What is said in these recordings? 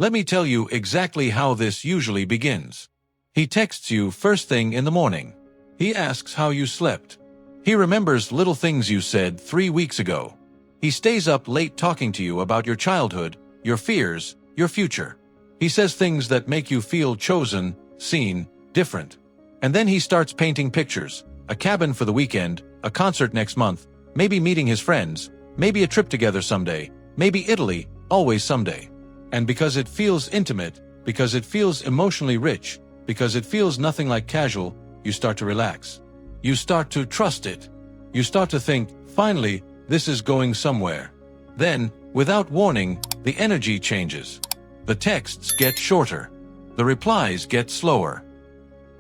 Let me tell you exactly how this usually begins. He texts you first thing in the morning. He asks how you slept. He remembers little things you said 3 weeks ago. He stays up late talking to you about your childhood, your fears, your future. He says things that make you feel chosen, seen, different. And then he starts painting pictures, a cabin for the weekend, a concert next month, maybe meeting his friends, maybe a trip together someday, maybe Italy, always someday. And because it feels intimate, because it feels emotionally rich, because it feels nothing like casual, you start to relax. You start to trust it. You start to think, finally, this is going somewhere. Then, without warning, the energy changes. The texts get shorter. The replies get slower.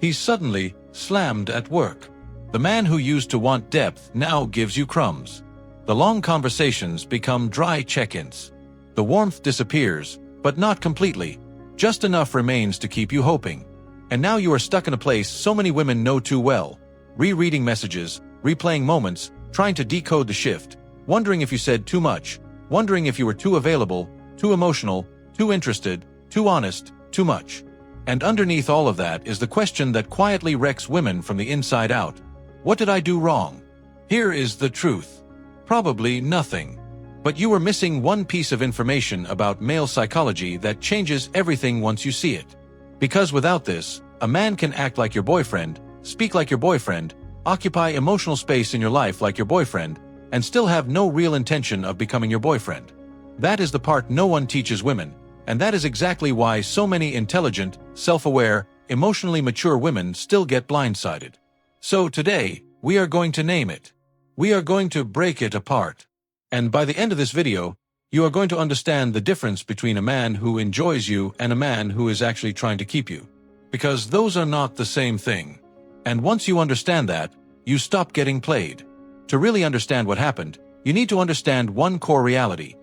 He's suddenly slammed at work. The man who used to want depth now gives you crumbs. The long conversations become dry check-ins. The warmth disappears, but not completely. Just enough remains to keep you hoping. And now you are stuck in a place so many women know too well. Rereading messages, replaying moments, trying to decode the shift, wondering if you said too much, wondering if you were too available, too emotional, too interested, too honest, too much. And underneath all of that is the question that quietly wrecks women from the inside out. What did I do wrong? Here is the truth. Probably nothing. But you are missing one piece of information about male psychology that changes everything once you see it. Because without this, a man can act like your boyfriend, speak like your boyfriend, occupy emotional space in your life like your boyfriend, and still have no real intention of becoming your boyfriend. That is the part no one teaches women, and that is exactly why so many intelligent, self-aware, emotionally mature women still get blindsided. So today, we are going to name it. We are going to break it apart. And by the end of this video, you are going to understand the difference between a man who enjoys you and a man who is actually trying to keep you. Because those are not the same thing. And once you understand that, you stop getting played. To really understand what happened, you need to understand one core reality.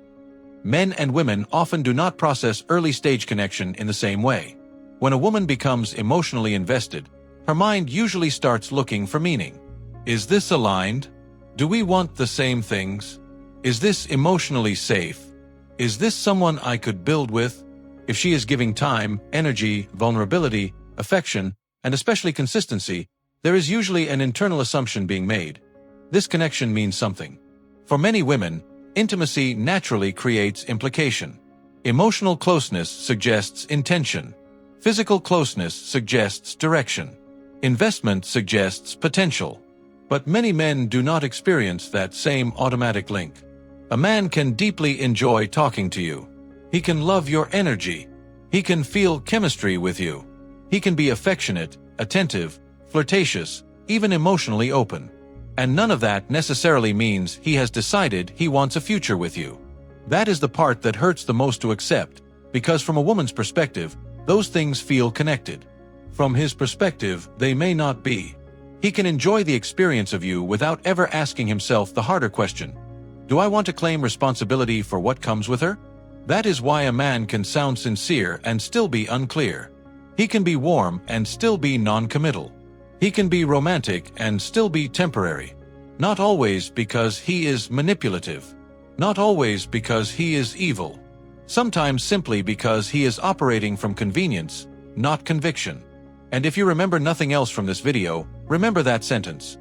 Men and women often do not process early-stage connection in the same way. When a woman becomes emotionally invested, her mind usually starts looking for meaning. Is this aligned? Do we want the same things? Is this emotionally safe? Is this someone I could build with? If she is giving time, energy, vulnerability, affection, and especially consistency, there is usually an internal assumption being made. This connection means something. For many women, intimacy naturally creates implication. Emotional closeness suggests intention. Physical closeness suggests direction. Investment suggests potential. But many men do not experience that same automatic link. A man can deeply enjoy talking to you. He can love your energy. He can feel chemistry with you. He can be affectionate, attentive, flirtatious, even emotionally open. And none of that necessarily means he has decided he wants a future with you. That is the part that hurts the most to accept, because from a woman's perspective, those things feel connected. From his perspective, they may not be. He can enjoy the experience of you without ever asking himself the harder question. Do I want to claim responsibility for what comes with her? That is why a man can sound sincere and still be unclear. He can be warm and still be non-committal. He can be romantic and still be temporary. Not always because he is manipulative. Not always because he is evil. Sometimes simply because he is operating from convenience, not conviction. And if you remember nothing else from this video, remember that sentence.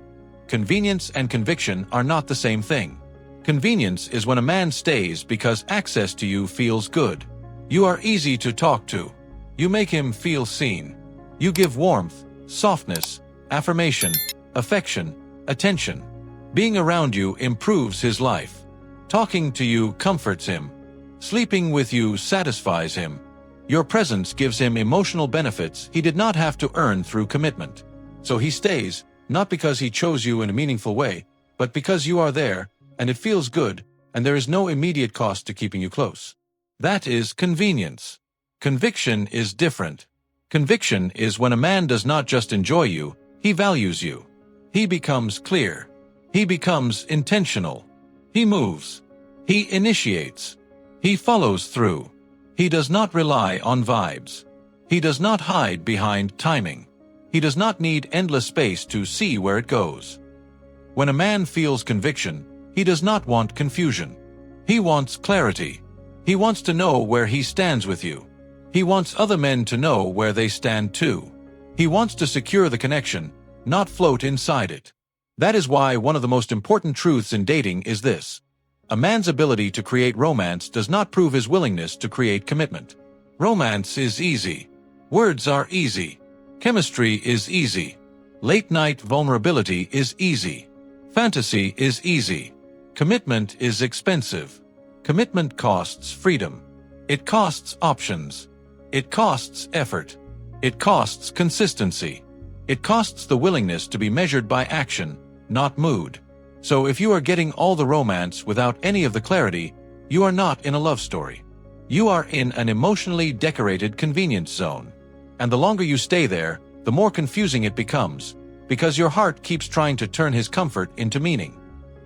Convenience and conviction are not the same thing. Convenience is when a man stays because access to you feels good. You are easy to talk to. You make him feel seen. You give warmth, softness, affirmation, affection, attention. Being around you improves his life. Talking to you comforts him. Sleeping with you satisfies him. Your presence gives him emotional benefits he did not have to earn through commitment. So he stays, not because he chose you in a meaningful way, but because you are there, and it feels good, and there is no immediate cost to keeping you close. That is convenience. Conviction is different. Conviction is when a man does not just enjoy you, he values you. He becomes clear. He becomes intentional. He moves. He initiates. He follows through. He does not rely on vibes. He does not hide behind timing. He does not need endless space to see where it goes. When a man feels conviction, he does not want confusion. He wants clarity. He wants to know where he stands with you. He wants other men to know where they stand too. He wants to secure the connection, not float inside it. That is why one of the most important truths in dating is this: a man's ability to create romance does not prove his willingness to create commitment. Romance is easy. Words are easy. Chemistry is easy. Late-night vulnerability is easy. Fantasy is easy. Commitment is expensive. Commitment costs freedom. It costs options. It costs effort. It costs consistency. It costs the willingness to be measured by action, not mood. So if you are getting all the romance without any of the clarity, you are not in a love story. You are in an emotionally decorated convenience zone. And the longer you stay there, the more confusing it becomes, because your heart keeps trying to turn his comfort into meaning.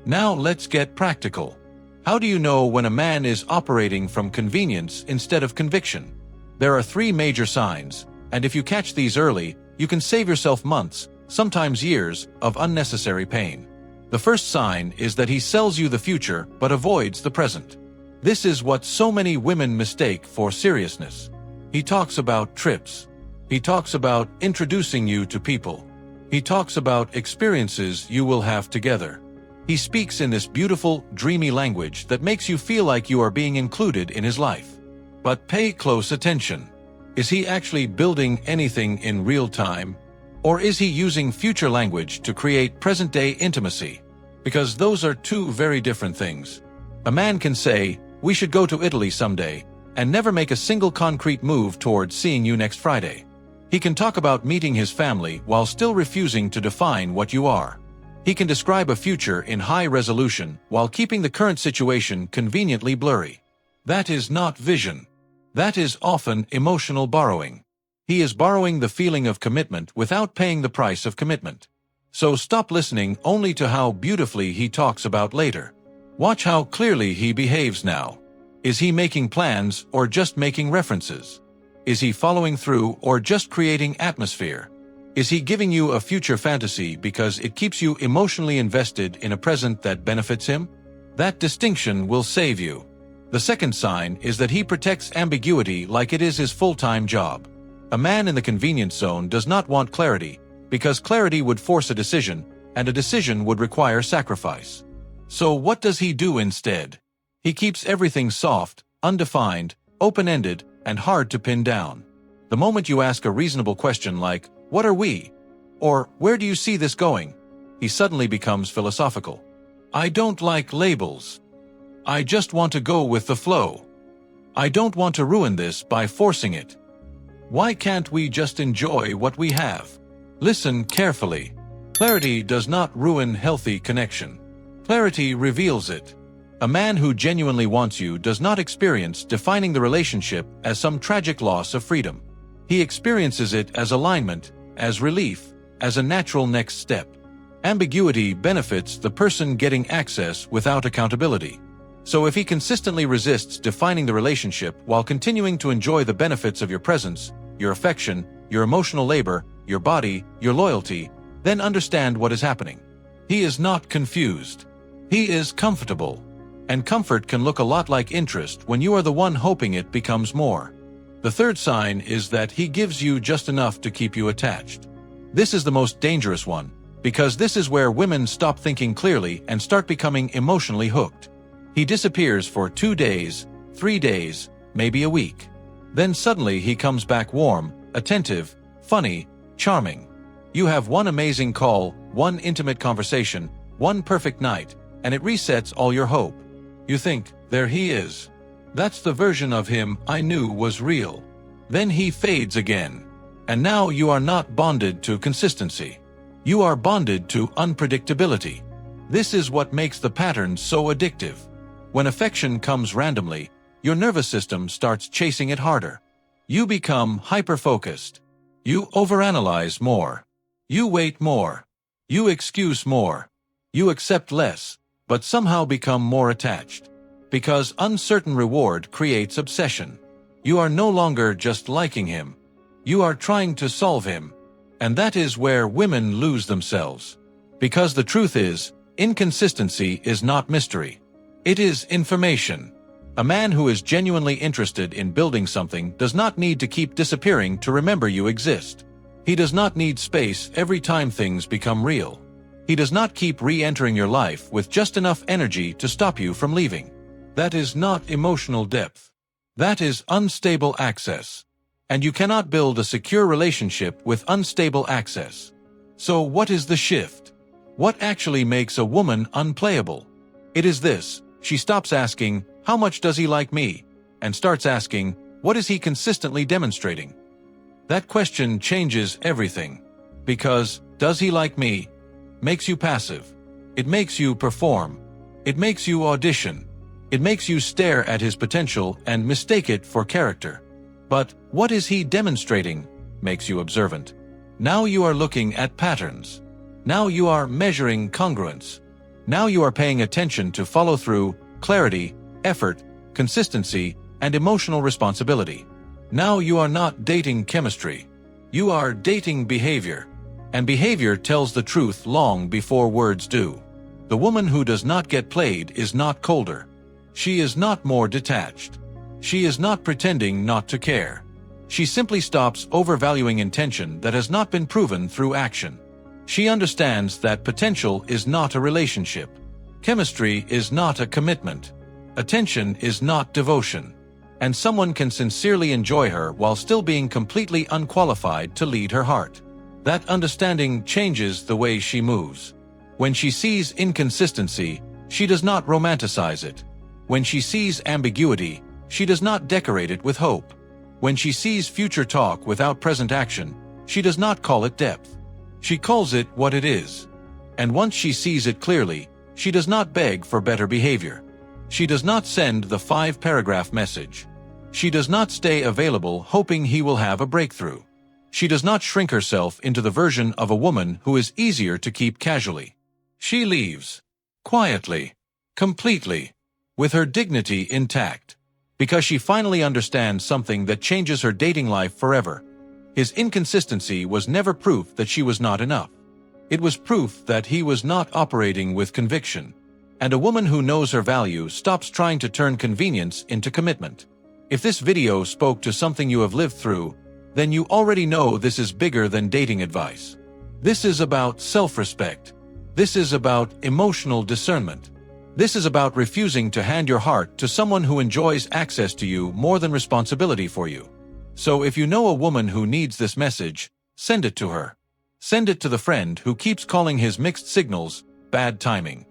Now let's get practical. How do you know when a man is operating from convenience instead of conviction? There are 3 major signs, and if you catch these early, you can save yourself months, sometimes years, of unnecessary pain. The first sign is that he sells you the future but avoids the present. This is what so many women mistake for seriousness. He talks about trips. He talks about introducing you to people. He talks about experiences you will have together. He speaks in this beautiful, dreamy language that makes you feel like you are being included in his life. But pay close attention. Is he actually building anything in real time? Or is he using future language to create present-day intimacy? Because those are 2 very different things. A man can say, "We should go to Italy someday," and never make a single concrete move towards seeing you next Friday. He can talk about meeting his family while still refusing to define what you are. He can describe a future in high resolution while keeping the current situation conveniently blurry. That is not vision. That is often emotional borrowing. He is borrowing the feeling of commitment without paying the price of commitment. So stop listening only to how beautifully he talks about later. Watch how clearly he behaves now. Is he making plans or just making references? Is he following through or just creating atmosphere? Is he giving you a future fantasy because it keeps you emotionally invested in a present that benefits him? That distinction will save you. The second sign is that he protects ambiguity like it is his full-time job. A man in the convenience zone does not want clarity, because clarity would force a decision, and a decision would require sacrifice. So what does he do instead? He keeps everything soft, undefined, open-ended, and hard to pin down. The moment you ask a reasonable question like, "What are we?" or "Where do you see this going?" he suddenly becomes philosophical. "I don't like labels. I just want to go with the flow. I don't want to ruin this by forcing it. Why can't we just enjoy what we have?" Listen carefully. Clarity does not ruin healthy connection. Clarity reveals it. A man who genuinely wants you does not experience defining the relationship as some tragic loss of freedom. He experiences it as alignment, as relief, as a natural next step. Ambiguity benefits the person getting access without accountability. So if he consistently resists defining the relationship while continuing to enjoy the benefits of your presence, your affection, your emotional labor, your body, your loyalty, then understand what is happening. He is not confused. He is comfortable. And comfort can look a lot like interest when you are the one hoping it becomes more. The third sign is that he gives you just enough to keep you attached. This is the most dangerous one, because this is where women stop thinking clearly and start becoming emotionally hooked. He disappears for 2 days, 3 days, maybe a week. Then suddenly he comes back warm, attentive, funny, charming. You have one amazing call, one intimate conversation, one perfect night, and it resets all your hope. You think, there he is. That's the version of him I knew was real. Then he fades again. And now you are not bonded to consistency. You are bonded to unpredictability. This is what makes the pattern so addictive. When affection comes randomly, your nervous system starts chasing it harder. You become hyper-focused. You overanalyze more. You wait more. You excuse more. You accept less, but somehow become more attached. Because uncertain reward creates obsession. You are no longer just liking him. You are trying to solve him. And that is where women lose themselves. Because the truth is, inconsistency is not mystery. It is information. A man who is genuinely interested in building something does not need to keep disappearing to remember you exist. He does not need space every time things become real. He does not keep re-entering your life with just enough energy to stop you from leaving. That is not emotional depth. That is unstable access. And you cannot build a secure relationship with unstable access. So what is the shift? What actually makes a woman unplayable? It is this: she stops asking, "How much does he like me?" and starts asking, "What is he consistently demonstrating?" That question changes everything. Because, "Does he like me?" makes you passive. It makes you perform. It makes you audition. It makes you stare at his potential and mistake it for character. But, "What is he demonstrating?" makes you observant. Now you are looking at patterns. Now you are measuring congruence. Now you are paying attention to follow-through, clarity, effort, consistency, and emotional responsibility. Now you are not dating chemistry. You are dating behavior. And behavior tells the truth long before words do. The woman who does not get played is not colder. She is not more detached. She is not pretending not to care. She simply stops overvaluing intention that has not been proven through action. She understands that potential is not a relationship. Chemistry is not a commitment. Attention is not devotion. And someone can sincerely enjoy her while still being completely unqualified to lead her heart. That understanding changes the way she moves. When she sees inconsistency, she does not romanticize it. When she sees ambiguity, she does not decorate it with hope. When she sees future talk without present action, she does not call it depth. She calls it what it is. And once she sees it clearly, she does not beg for better behavior. She does not send the 5-paragraph message. She does not stay available hoping he will have a breakthrough. She does not shrink herself into the version of a woman who is easier to keep casually. She leaves. Quietly. Completely. With her dignity intact. Because she finally understands something that changes her dating life forever. His inconsistency was never proof that she was not enough. It was proof that he was not operating with conviction. And a woman who knows her value stops trying to turn convenience into commitment. If this video spoke to something you have lived through, then you already know this is bigger than dating advice. This is about self-respect. This is about emotional discernment. This is about refusing to hand your heart to someone who enjoys access to you more than responsibility for you. So if you know a woman who needs this message, send it to her. Send it to the friend who keeps calling his mixed signals bad timing.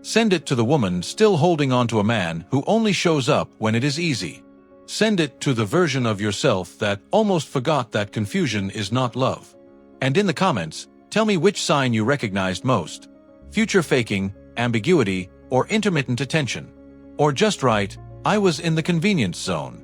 Send it to the woman still holding on to a man who only shows up when it is easy. Send it to the version of yourself that almost forgot that confusion is not love. And in the comments, tell me which sign you recognized most. Future faking, ambiguity, or intermittent attention. Or just write, "I was in the convenience zone."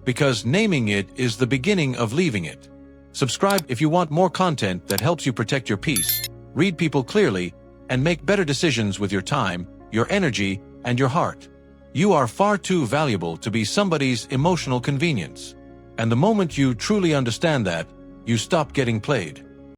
Because naming it is the beginning of leaving it. Subscribe if you want more content that helps you protect your peace, read people clearly, and make better decisions with your time, your energy, and your heart. You are far too valuable to be somebody's emotional convenience. And the moment you truly understand that, you stop getting played.